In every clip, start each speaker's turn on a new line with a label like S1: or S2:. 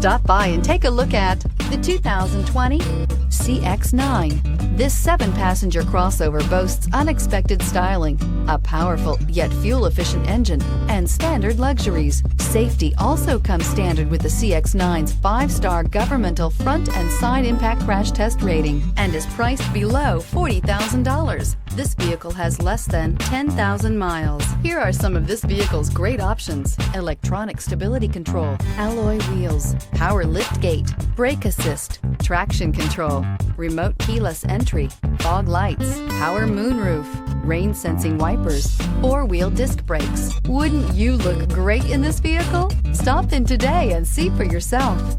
S1: Stop by and take a look at the 2020 CX-9. This 7-passenger crossover boasts unexpected styling, a powerful yet fuel-efficient engine, and standard luxuries. Safety also comes standard with the CX-9's 5-star governmental front and side impact crash test rating and is priced below $40,000. This vehicle has less than 10,000 miles. Here are some of this vehicle's great options: electronic stability control, alloy wheels, power lift gate, brake assist, traction control, remote keyless entry, fog lights, power moonroof, rain sensing wipers, 4-wheel disc brakes. Wouldn't you look great in this vehicle? Stop in today and see for yourself.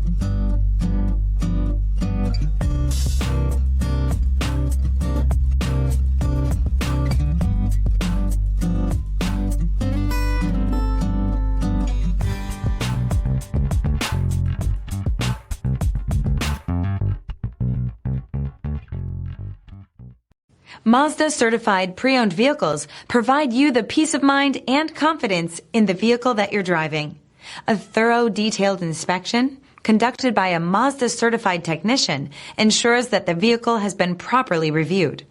S2: Mazda certified pre-owned vehicles provide you the peace of mind and confidence in the vehicle that you're driving. A thorough, detailed inspection conducted by a Mazda certified technician ensures that the vehicle has been properly reviewed.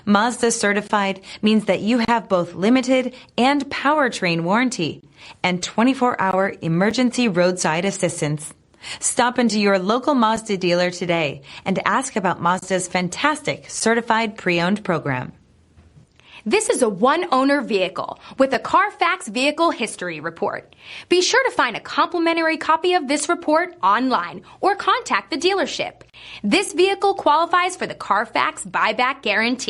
S2: Mazda certified means that you have both limited and powertrain warranty and 24-hour emergency roadside assistance. Stop into your local Mazda dealer today and ask about Mazda's fantastic certified pre-owned program.
S3: This is a one-owner vehicle with a Carfax Vehicle History Report. Be sure to find a complimentary copy of this report online or contact the dealership. This vehicle qualifies for the Carfax Buyback Guarantee.